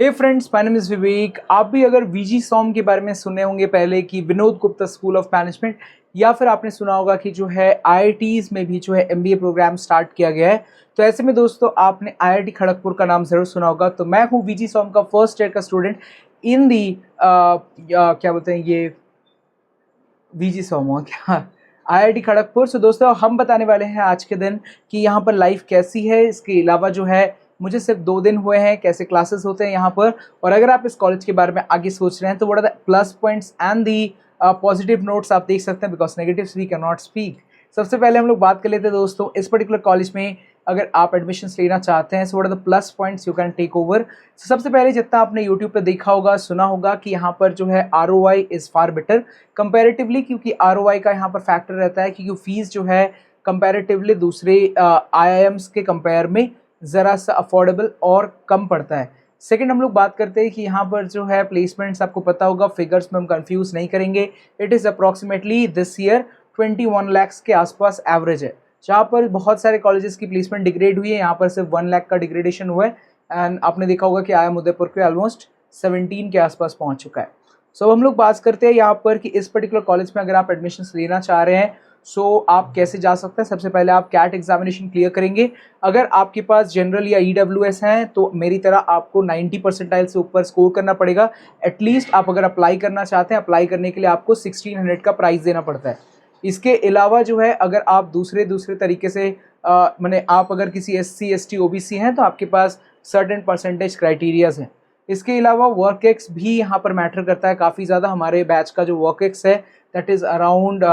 Hey friends, my name is Vivek. आप भी अगर वीजी सॉम के बारे में सुने होंगे पहले कि Vinod Gupta school of management, या फिर आपने सुना होगा कि जो है आईआईटीज में भी जो है एमबीए प्रोग्राम स्टार्ट किया गया है। तो ऐसे में दोस्तों आपने आईआईटी खड़गपुर का नाम जरूर सुना होगा। तो मैं हूँ वीजी सॉम का फर्स्ट ईयर का स्टूडेंट इन दी क्या बोलते हैं ये वीजी सॉम हुआ क्या, आईआईटी खड़गपुर। सो दोस्तों हम बताने वाले हैं आज के दिन कि यहाँ पर लाइफ कैसी है। इसके अलावा जो है मुझे सिर्फ 2 दिन हुए हैं, कैसे क्लासेस होते हैं यहाँ पर, और अगर आप इस कॉलेज के बारे में आगे सोच रहे हैं तो what are the plus points and the positive notes आप देख सकते हैं, because negatives we can not speak. सबसे पहले हम लोग बात कर लेते हैं दोस्तों इस पर्टिकुलर कॉलेज में अगर आप एडमिशन लेना चाहते हैं, so what are the plus points you can take over. सबसे पहले जितना आपने यूट्यूब पे देखा होगा, सुना होगा कि यहाँ पर जो है ROI is far better comparatively, क्योंकि ROI का यहाँ पर फैक्टर रहता है क्योंकि फीस जो है कंपैरेटिवली दूसरे IIMs के कंपेयर में ज़रा सा अफोर्डेबल और कम पड़ता है। सेकंड हम लोग बात करते हैं कि यहाँ पर जो है प्लेसमेंट्स, आपको पता होगा फिगर्स में हम कंफ्यूज नहीं करेंगे। It is approximately this year 21 lakh के आसपास एवरेज है। जहाँ पर बहुत सारे कॉलेजेस की प्लेसमेंट डिग्रेड हुई है, यहाँ पर सिर्फ 1 लाख का डिग्रेडेशन हुआ है। एंड आपने देखा होगा कि IIM उदयपुर के ऑलमोस्ट 17 के आसपास पहुँच चुका है। सो हम लोग बात करते हैं यहाँ पर कि इस पर्टिकुलर कॉलेज में अगर आप एडमिशन लेना चाह रहे हैं सो आप कैसे जा सकते हैं। सबसे पहले आप कैट एग्जामिनेशन क्लियर करेंगे। अगर आपके पास जनरल या EWS हैं तो मेरी तरह आपको 90 परसेंटाइल से ऊपर स्कोर करना पड़ेगा एटलीस्ट। आप अगर अप्लाई करना चाहते हैं, अप्लाई करने के लिए आपको 1600 का प्राइस देना पड़ता है। इसके अलावा जो है अगर आप दूसरे तरीके से मैंने आप अगर किसी SC ST OBC हैं तो आपके पास सर्टेन परसेंटेज क्राइटेरियाज हैं। इसके अलावा वर्क एक्स भी यहाँ पर मैटर करता है काफ़ी ज़्यादा। हमारे बैच का जो वर्क एक्स है दैट इज़ अराउंड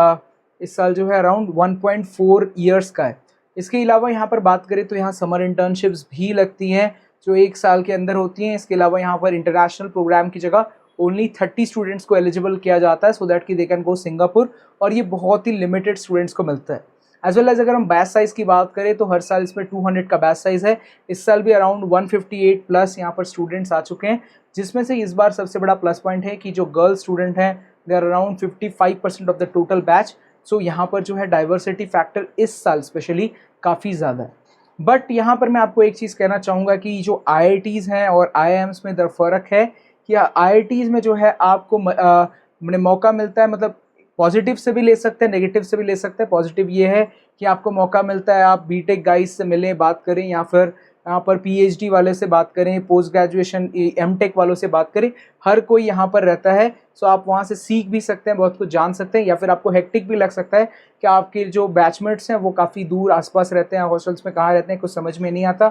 इस साल जो है अराउंड 1.4 ईयर्स का है। इसके अलावा यहाँ पर बात करें तो यहाँ समर इंटर्नशिप्स भी लगती हैं जो 1 साल के अंदर होती हैं। इसके अलावा यहाँ पर इंटरनेशनल प्रोग्राम की जगह ओनली 30 स्टूडेंट्स को एलिजिबल किया जाता है सो दैट कि दे कैन गो सिंगापुर, और ये बहुत ही लिमिटेड स्टूडेंट्स को मिलता है। एज वेल एज अगर हम बैच साइज़ की बात करें तो हर साल इसमें 200 का बैच साइज़ है। इस साल भी अराउंड 158 प्लस यहाँ पर स्टूडेंट्स आ चुके हैं, जिसमें से इस बार सबसे बड़ा प्लस पॉइंट है कि जो गर्ल स्टूडेंट हैं they are around 55% of the total batch. So यहाँ पर जो है डाइवर्सिटी फैक्टर इस साल स्पेशली काफ़ी ज़्यादा है। बट यहाँ पर मैं आपको एक चीज़ कहना चाहूँगा कि जो IITs हैं और IIMs में फ़र्क है कि IITs में जो है आपको मौका मिलता है, मतलब पॉजिटिव से भी ले सकते हैं, नेगेटिव से भी ले सकते हैं। पॉजिटिव ये है कि आपको मौका मिलता है आप बीटेक गाइज से मिलें, बात करें, या फिर यहाँ पर PhD वाले से बात करें, पोस्ट ग्रेजुएशन MTech वालों से बात करें, हर कोई यहाँ पर रहता है। सो आप वहाँ से सीख भी सकते हैं, बहुत कुछ जान सकते हैं। या फिर आपको हेक्टिक भी लग सकता है कि आपके जो बैचमेट्स हैं वो काफ़ी दूर आसपास रहते हैं, हॉस्टल्स में कहाँ रहते हैं कुछ समझ में नहीं आता।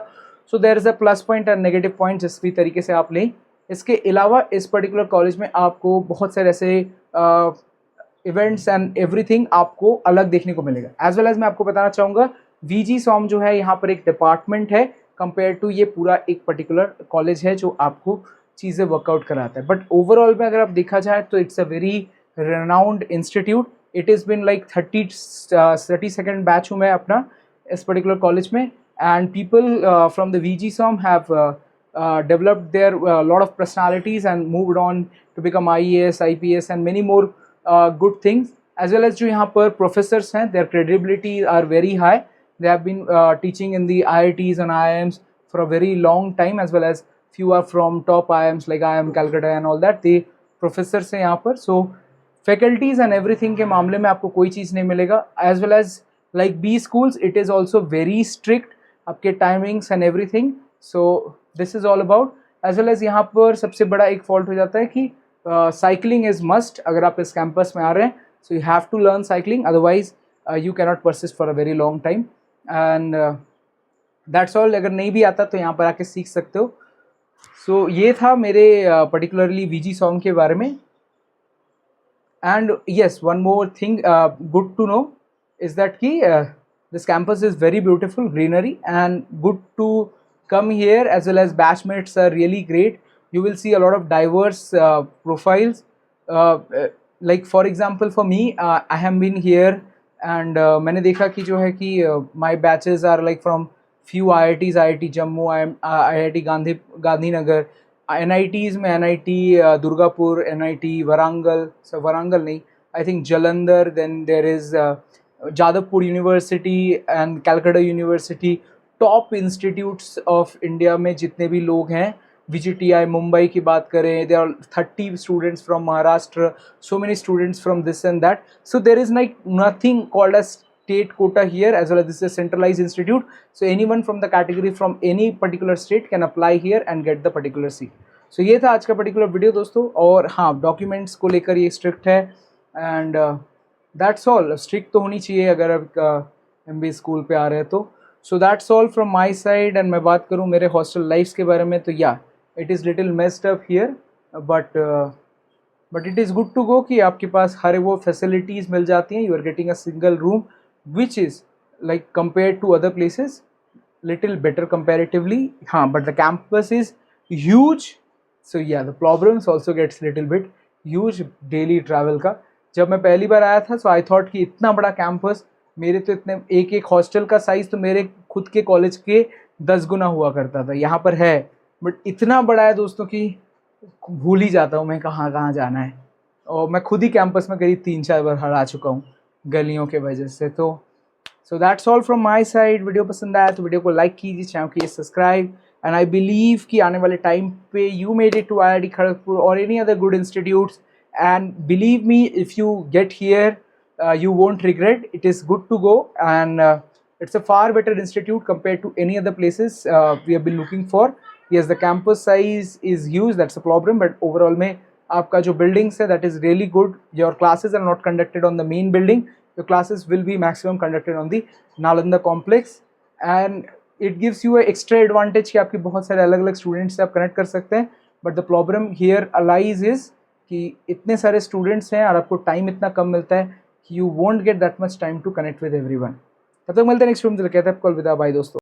So there is a plus point and negative point जिस भी तरीके से आप लें। इसके अलावा इस पर्टिकुलर कॉलेज में आपको बहुत सारे ऐसे इवेंट्स एंड एवरीथिंग आपको अलग देखने को मिलेगा। एज वेल एज मैं आपको बताना चाहूँगा वीजी सॉम जो है यहाँ पर एक डिपार्टमेंट है कंपेयर टू ये पूरा एक पर्टिकुलर कॉलेज है जो आपको चीज़ें वर्कआउट कराता है। बट ओवरऑल में अगर आप देखा जाए तो it's a very renowned institute. It is been like 32nd batch हूँ मैं अपना इस पर्टिकुलर कॉलेज में, एंड पीपल फ्रॉम द वीजी सॉम have developed their lot of personalities and moved on to become IAS, IPS and many more good things. As well as जो यहाँ पर professors हैं, their credibility are very high. They have been teaching in the IITs and IIMs for a very long time, as well as few are from top IIMs like IIM Calcutta and all that. The professors हैं यहाँ पर, so faculties and everything के मामले में आपको कोई चीज़ नहीं मिलेगा। As well as like B schools, it is also very strict आपके timings and everything. So this is all about. As well as यहाँ पर सबसे बड़ा एक फॉल्ट हो जाता है कि साइकिलिंग इज़ मस्ट अगर आप इस कैंपस में आ रहे हैं। So you have to learn cycling, otherwise you cannot persist for a very long time. And that's all. अगर नहीं भी आता तो यहाँ पर आके सीख सकते हो। सो ये था मेरे पर्टिकुलरली वीजी सॉन्ग के बारे में। And yes, one more thing good to know is that कि this campus is very beautiful, greenery and good to come here, as well as batchmates are really great. You will see a lot of diverse profiles. Like for example for me, I have been here and मैंने देखा कि जो है कि my batches are like from few IITs, IIT Jammu, IIT Gandhinagar, NITs में NIT Durgapur, NIT Warangal, so Warangal नहीं, I think Jalandhar, then there is Jadavpur University and Calcutta University। Top institutes of India में जितने भी लोग हैं VGTI मुंबई की बात करें, there are 30 students from Maharashtra, so many students from this and that. So there is like nothing called as state quota here, as well as this is a centralized institute. So anyone from the category from any particular state can apply here and get the particular seat. So ये था आज का particular video दोस्तों. और हाँ, documents को लेकर ये स्ट्रिक्ट है एंड दैट्स ऑल. स्ट्रिक्ट तो होनी चाहिए अगर आप MBA स्कूल पे आ रहे हैं तो. So that's all from my side. And मैं बात करूँ मेरे हॉस्टल लाइफ्स के बारे में तो या it is little messed up here, but it is good to go कि आपके पास हर वो फैसिलिटीज़ मिल जाती हैं. You are getting a single room which is like compare to other places little better comparatively. हाँ, but the campus is huge. So yeah the problems also gets little bit huge daily travel का. जब मैं पहली बार आया था सो I thought कि इतना बड़ा कैंपस, मेरे तो इतने एक एक हॉस्टल का साइज़ तो मेरे खुद के कॉलेज के 10 गुना हुआ करता था. यहाँ पर है बट इतना बड़ा है दोस्तों कि भूल ही जाता हूँ मैं कहाँ कहाँ जाना है. और मैं खुद ही कैंपस में करीब 3-4 बार हरा चुका हूँ गलियों के वजह से. तो so that's all from my side. Video पसंद आया तो वीडियो को लाइक कीजिए, चैनल कीजिए सब्सक्राइब. एंड आई बिलीव कि आने वाले टाइम पे you made it to IIT Kharagpur और any other good institutes. And believe me, if you get here you won't regret. It is good to go, and it's a far better institute compared to any other places we have been looking for. Yes, the campus size is huge, that's a problem, but overall में आपका जो buildings है that is really good. Your classes are not conducted on the main building. Your classes will be maximum conducted on the Nalanda complex, and it gives you a extra advantage कि आपके बहुत सारे अलग अलग students से आप connect कर सकते हैं. But the problem here lies is कि इतने सारे students हैं और आपको time इतना कम मिलता है, you won't get that much time to connect with everyone. तब तक मिलते हैं नेक्स्ट वीडियो में. कहते हैं आपको अलविदा, बाय दोस्तों.